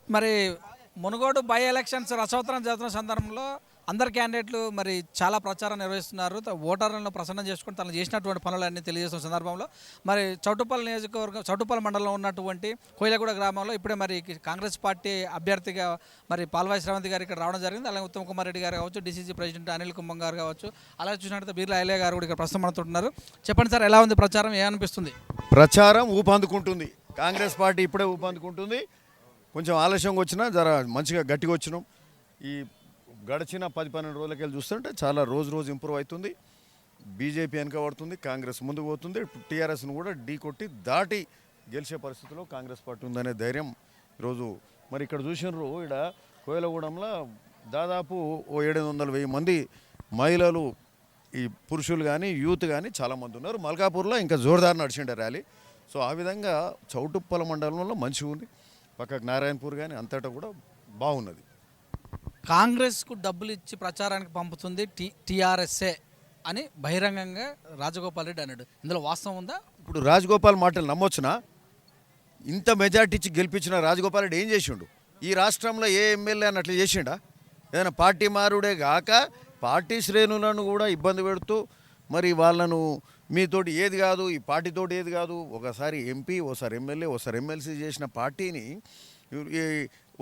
మరి Munugode by elections రసవత్తరం జరుగుతున్న సందర్భంలో అందరు క్యాండిడేట్లు మరి చాలా ప్రచారం నిర్వహిస్తున్నారు. ఓటర్లను ప్రసన్నం చేసుకుని తను చేసినటువంటి పనులన్నీ తెలియజేస్తున్న సందర్భంలో మరి చౌటుప్పల్ నియోజకవర్గం చౌటుప్పల్ మండలంలో ఉన్నటువంటి కోయిలగూడ గ్రామంలో ఇప్పుడే మరి కాంగ్రెస్ పార్టీ అభ్యర్థిగా మరి పాల్వాయి శ్రవంతి గారు ఇక్కడ రావడం జరిగింది. అలాగే ఉత్తమ్ కుమార్ రెడ్డి గారు కావచ్చు, డీసీసీ ప్రెసిడెంట్ అనిల్ కుమార్ గారు కావచ్చు, అలాగే చూసినట్లయితే బీర్లా ఐలయ్య గారు కూడా ఇక్కడ ప్రస్తుతం మనతుంటున్నారు. చెప్పండి సార్, ఎలా ఉంది ప్రచారం, ఏమనిపిస్తుంది? ప్రచారం ఊపందుకుంటుంది. కాంగ్రెస్ పార్టీ ఇప్పుడే ఊపందుకుంటుంది. కొంచెం ఆలస్యంగా వచ్చినా జర మంచిగా గట్టిగా వచ్చినాం. ఈ గడిచిన 10-12 రోజులకెళ్ళి చూస్తుంటే చాలా రోజు ఇంప్రూవ్ అవుతుంది. బీజేపీ వెనక పడుతుంది, కాంగ్రెస్ ముందుకు పోతుంది. టీఆర్ఎస్ను కూడా ఢీ కొట్టి దాటి గెలిచే పరిస్థితిలో కాంగ్రెస్ పార్టీ ఉందనే ధైర్యం ఈరోజు మరి ఇక్కడ చూసినారు. ఇక్కడ కోయలగూడెంలో దాదాపు 700-1000 మంది మహిళలు, ఈ పురుషులు కానీ యూత్ కానీ చాలామంది ఉన్నారు. మల్కాపూర్లో ఇంకా జోర్దార్ నడిచిండే ర్యాలీ. సో ఆ విధంగా చౌటుప్పల మండలంలో మంచిగా ఉంది. పక్కకు నారాయణపూర్ కానీ అంతటా కూడా బాగున్నది. కాంగ్రెస్కు డబ్బులు ఇచ్చి ప్రచారానికి పంపుతుంది టీఆర్ఎస్ఏ అని బహిరంగంగా రాజగోపాల్ రెడ్డి అన్నాడు. ఇందులో వాస్తవం ఉందా? ఇప్పుడు రాజగోపాల్ మాటలు నమ్మొచ్చునా? ఇంత మెజార్టీ ఇచ్చి గెలిపించిన రాజగోపాల్ రెడ్డి ఏం చేసిండు? ఈ రాష్ట్రంలో ఏ ఎమ్మెల్యే అన్నట్లు చేసిండా? ఏదైనా పార్టీ మారుడే కాక పార్టీ శ్రేణులను కూడా ఇబ్బంది పెడుతూ మరి వాళ్ళను మీతోటి ఏది కాదు, ఈ పార్టీతోటి ఏది కాదు, ఒకసారి ఎంపీ, ఒకసారి ఎమ్మెల్యే, ఒకసారి ఎమ్మెల్సీ చేసిన పార్టీని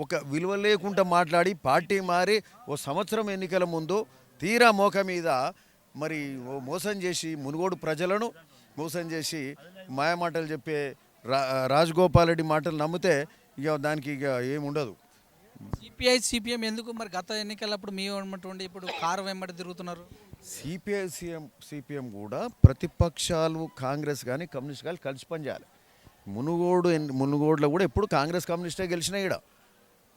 ఒక విలువ లేకుండా మాట్లాడి పార్టీ మారి ఓ సంవత్సరం ఎన్నికల ముందు తీరా మోక మీద మరి మోసం చేసి మునుగోడు ప్రజలను మోసం చేసి మాయమాటలు చెప్పే రాజగోపాల్ రెడ్డి మాటలు నమ్మితే ఇక దానికి ఇక ఏముండదు. సిపిఐ సిపిఎం ఎందుకు మరి గత ఎన్నికలప్పుడు మీ ఉన్నటువంటి ఇప్పుడు కారు వెంబడి తిరుగుతున్నారు? సిపిఐ సిపిఎం కూడా ప్రతిపక్షాలు కాంగ్రెస్ కానీ కమ్యూనిస్ట్ కానీ కలిసి పనిచేయాలి. మునుగోడులో కూడా ఎప్పుడు కాంగ్రెస్ కమ్యూనిస్టే గెలిచినా ఇక్కడ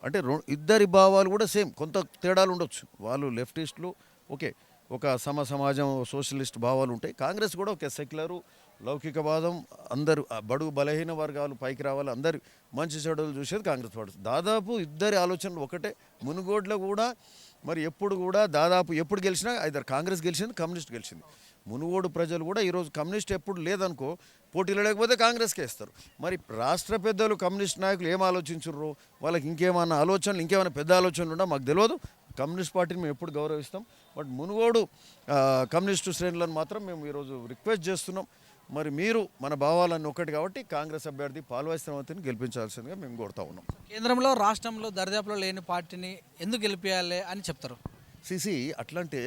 అంటే ఇద్దరి భావాలు కూడా సేమ్, కొంత తేడాలు ఉండొచ్చు. వాళ్ళు లెఫ్టిస్టులు ఓకే, ఒక సమాజం సోషలిస్ట్ భావాలు ఉంటాయి. కాంగ్రెస్ కూడా ఒక సెక్యులరు లౌకికవాదం, అందరూ బడుగు బలహీన వర్గాలు పైకి రావాలి, అందరు మంచి చెడులు చూసేది కాంగ్రెస్ పార్టీ. దాదాపు ఇద్దరి ఆలోచనలు ఒకటే. మునుగోడులో కూడా మరి ఎప్పుడు కూడా దాదాపు ఎప్పుడు గెలిచినా ఇద్దరు కాంగ్రెస్ గెలిచింది, కమ్యూనిస్ట్ గెలిచింది. మునుగోడు ప్రజలు కూడా ఈరోజు కమ్యూనిస్ట్ ఎప్పుడు లేదనుకో పోటీలో లేకపోతే కాంగ్రెస్కే ఇస్తారు. మరి రాష్ట్ర పెద్దలు కమ్యూనిస్ట్ నాయకులు ఏం ఆలోచించుర్రు, వాళ్ళకి ఇంకేమైనా ఆలోచనలు, ఇంకేమైనా పెద్ద ఆలోచనలు ఉన్నా మాకు తెలియదు. కమ్యూనిస్ట్ పార్టీని మేము ఎప్పుడు గౌరవిస్తాం. బట్ మునుగోడు కమ్యూనిస్టు శ్రేణులను మాత్రం మేము ఈరోజు రిక్వెస్ట్ చేస్తున్నాం. మరి మీరు మన భావాలన్నీ ఒకటి కాబట్టి కాంగ్రెస్ అభ్యర్థి పాల్వాయి శ్రవంతిని గెలిపించాల్సిందిగా మేము కోరుతా ఉన్నాం. కేంద్రంలో రాష్ట్రంలో దరిదాపులో లేని పార్టీని ఎందుకు గెలిపించాలి అని చెప్తారు? సిసి అట్లంటే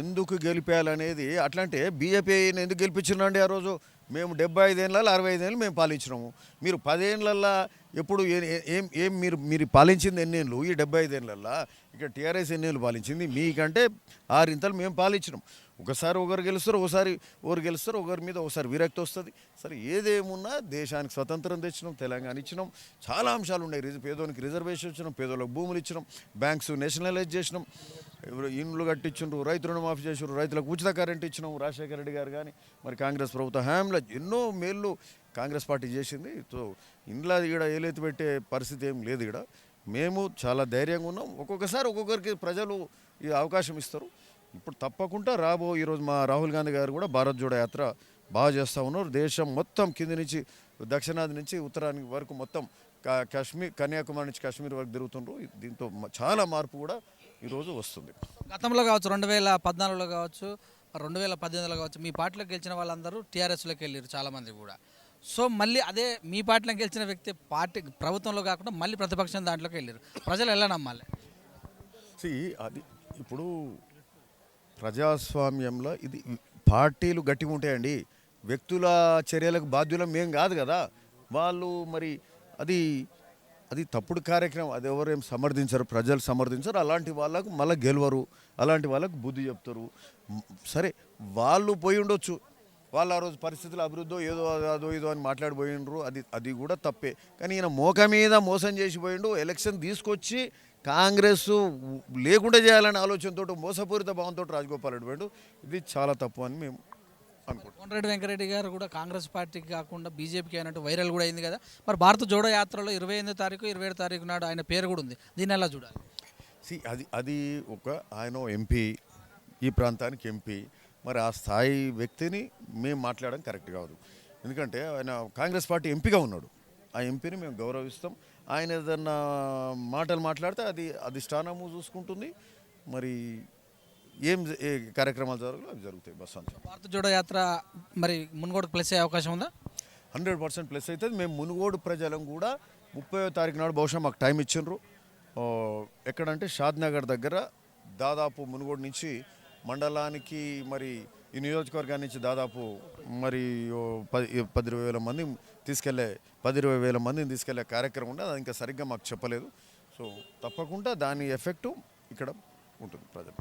ఎందుకు గెలిపేయాలనేది అట్లంటే బీజేపీని ఎందుకు గెలిపించినండి? ఆ రోజు మేము 75 ఏళ్ళ 65 ఏళ్ళు మేము పాలించినాము. మీరు 10 ఏళ్ళల్లో ఎప్పుడు ఏం మీరు పాలించింది ఎన్నేళ్ళు? ఈ 75 ఏళ్ళల్లో ఇక్కడ టీఆర్ఎస్ ఎన్నేళ్ళు పాలించింది? మీకంటే 6 ఇంతలు మేము పాలించినాం. ఒకసారి ఒకరు గెలుస్తారు, ఒకసారి ఒకరు గెలుస్తారు, ఒకరి మీద ఒకసారి విరక్తి వస్తుంది. సరే ఏదేమున్నా దేశానికి స్వతంత్రం తెచ్చినాం, తెలంగాణ ఇచ్చినాం, చాలా అంశాలు ఉన్నాయి. పేదోనికి రిజర్వేషన్ ఇచ్చినాం, పేదోళ్ళకి భూములు ఇచ్చినాం, బ్యాంక్స్ నేషనలైజ్ చేసినాం, ఇండ్లు కట్టించుండ్రు, రైతు రుణమాఫీ చేసిండ్రు, రైతులకు ఉచిత కరెంట్ ఇచ్చినాం. రాజశేఖర రెడ్డి గారు కానీ మరి కాంగ్రెస్ ప్రభుత్వ హయాంలో ఎన్నో మేళ్ళు కాంగ్రెస్ పార్టీ చేసింది. సో ఇండ్ల ఇక్కడ ఏలెత్తి పెట్టే పరిస్థితి ఏం లేదు. ఇక్కడ మేము చాలా ధైర్యంగా ఉన్నాం. ఒక్కొక్కసారి ఒక్కొక్కరికి ప్రజలు ఈ అవకాశం ఇస్తారు. ఇప్పుడు తప్పకుండా ఈరోజు మా రాహుల్ గాంధీ గారు కూడా భారత్ జోడో యాత్ర బాగా చేస్తూ ఉన్నారు. దేశం మొత్తం కింది నుంచి దక్షిణాది నుంచి ఉత్తరానికి వరకు మొత్తం కాశ్మీర్, కన్యాకుమారి నుంచి కాశ్మీర్ వరకు తిరుగుతుండ్రు. దీంతో చాలా మార్పు కూడా ఈరోజు వస్తుంది. గతంలో కావచ్చు, 2014లో కావచ్చు, 2018లో కావచ్చు, మీ పార్టీలో గెలిచిన వాళ్ళందరూ టీఆర్ఎస్లోకి వెళ్ళారు చాలామంది కూడా. సో మళ్ళీ అదే మీ పార్టీలో గెలిచిన వ్యక్తి పార్టీ ప్రభుత్వంలో కాకుండా మళ్ళీ ప్రతిపక్షం దాంట్లోకి వెళ్ళారు. ప్రజలు ఎలా నమ్మాలి? అది ఇప్పుడు ప్రజాస్వామ్యంలో ఇది పార్టీలు గట్టిగా ఉంటాయండి. వ్యక్తుల చర్యలకు బాధ్యులం మేం కాదు కదా. వాళ్ళు మరి అది తప్పుడు కార్యక్రమం. అది ఎవరేం సమర్థించరు, ప్రజలు సమర్థించరు. అలాంటి వాళ్ళకు మళ్ళీ గెలవరు, అలాంటి వాళ్ళకు బుద్ధి చెప్తారు. సరే వాళ్ళు పోయి ఉండొచ్చు, వాళ్ళు ఆ రోజు పరిస్థితుల అభివృద్ధో ఏదో అని మాట్లాడిపోయిండ్రు, అది కూడా తప్పే. కానీ ఈయన మోక మీద మోసం చేసిపోయిండు. ఎలక్షన్ తీసుకొచ్చి కాంగ్రెస్ లేకుండా చేయాలనే ఆలోచనతో మోసపూరిత భావంతో రాజగోపాల్ రెడ్డి పోయిండు. ఇది చాలా తప్పు అని మేము అనుకుంటున్నాం. కోమటిరెడ్డి వెంకరెడ్డి గారు కూడా కాంగ్రెస్ పార్టీకి కాకుండా బీజేపీకి అయినట్టు వైరల్ కూడా అయింది కదా. మరి భారత జోడో యాత్రలో 28వ తారీఖు 27వ తారీఖు నాడు ఆయన పేరు కూడా ఉంది. దీన్ని ఎలా చూడాలి? అది ఆయన ఎంపీ, ఈ ప్రాంతానికి ఎంపీ. మరి ఆ స్థాయి వ్యక్తిని మేము మాట్లాడడం కరెక్ట్ కాదు. ఎందుకంటే ఆయన కాంగ్రెస్ పార్టీ ఎంపీగా ఉన్నాడు. ఆ ఎంపీని మేము గౌరవిస్తాం. ఆయన ఏదన్నా మాటలు మాట్లాడితే అది అధిష్టానము చూసుకుంటుంది. మరి ఏ కార్యక్రమాలు జరగాలో అవి జరుగుతాయి. బస్ అంతే. భారత్ జోడో యాత్ర మరి మునుగోడుకు ప్లస్ అయ్యే అవకాశం ఉందా? 100% ప్లస్ అవుతుంది. మేము మునుగోడు ప్రజలం కూడా 30వ తారీఖు నాడు బహుశా మాకు టైం ఇచ్చిండ్రు. ఎక్కడంటే షాద్నగర్ దగ్గర దాదాపు మునుగోడు నుంచి మండలానికి మరి ఈ నియోజకవర్గాన్ని నుంచి దాదాపు మరి 10-20 మంది 10-20 వేల మందిని తీసుకెళ్లే కార్యక్రమం ఉంది. అది ఇంకా సరిగ్గా మాకు చెప్పలేదు. సో తప్పకుండా దాని ఎఫెక్టు ఇక్కడ ఉంటుంది ప్రజలు.